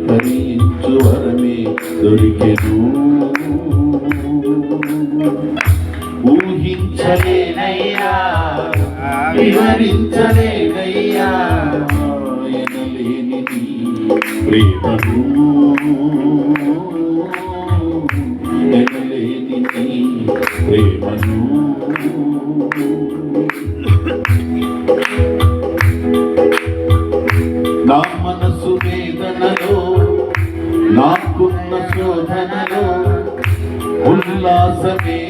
భరించు వరమే దొరికెను. ఊహించలేనయ్యా, వివరించలేనయ్యా ఎనలేనిది ప్రేమను, ఎనలేనిది ప్రేమను. నా మనసు వేదనలో, నాకున్న శోధనలో ఉల్లాసమే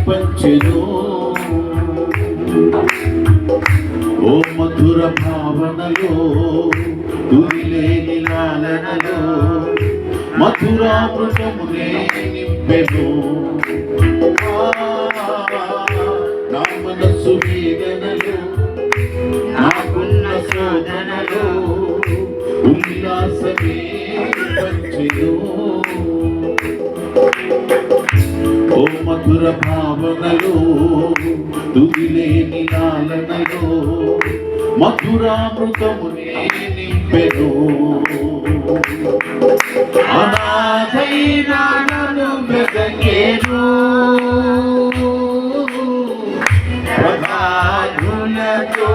పంచెను. ఓ మధుర భావనలో, తుదిలేని లాలనలో మధురామృతమునే నింపెను. నా మనసు వేదనలో, నాకున్న శోధనలో ఉల్లాసమే పంచెను. ఓ మధుర భావనలో, తుదిలేని లాలనలో మధురామృతమునే నింపెను. అనాథైన నన్ను వెదకెను, ప్రగాఢులతో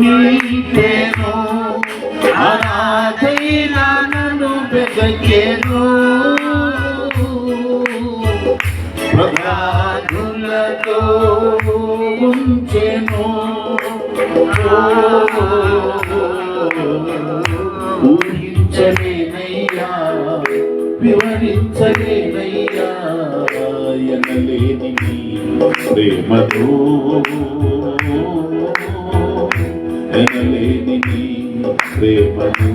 నింపెను. అనాథైన నన్ను వెదకెను, ప్రగాఢులతో ఉంచెను. ఊహించలేనయ్యా, వివరించలేనయ్యా ఎనలేని ప్రేమతో, ఎనలేని ప్రేమను.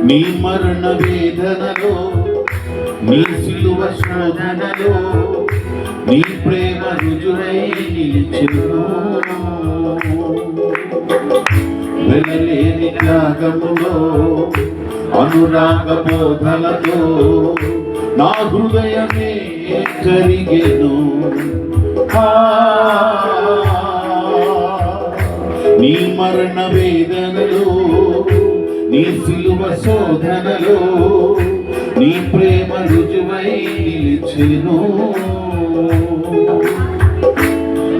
నీ మరణ వేదనలో, నీ సిలువ శోధనలో నీ ప్రేమ రుజువై నిలిచెను. వెలలేని త్యాగములో, అనురాగ బోధలతో నా హృదయమే కరిగెను. నీ మరణ వేదనలో, నీ సిలువ శోధనలో నీ ప్రేమ రుజువై నిలిచెను.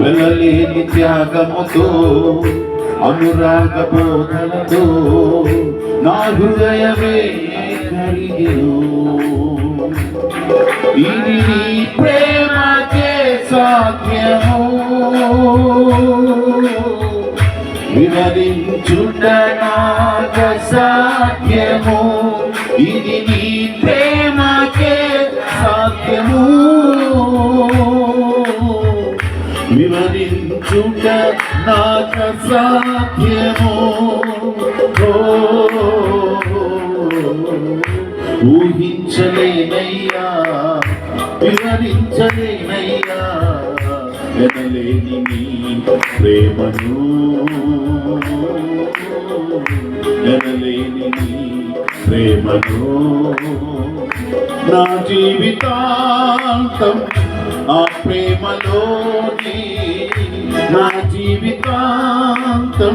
వెలలేని త్యాగముతో, అనురాగ బోధనతో నా హృదయమే కరిగెను. ఇది నీ ప్రేమకే సాధ్యము, వివరించుట నాకు సాధ్యము. ఇది నీ ప్రేమకే సాధ్యము, వివరించుట నాకు సాధ్యము. ఊహించలేనయ్యా, వివరించలేనయ్యా ఎనలేని ప్రేమను, ఎనలేని ప్రేమను. నా జీవితాంతం ఆ ప్రేమలోని, నా జీవితాంతం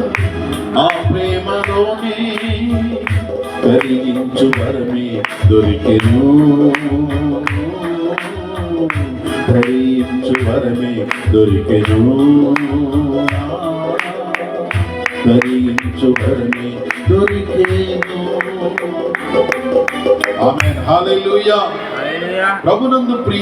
ఆ ప్రేమలోని కరిగించు వరమే దొరికెను. కరిగించు వరమే దొరికెను, కరిగించు వరమే దొరికెను. ఆమేన్, హల్లెలూయా. ప్రభునందు ప్రియ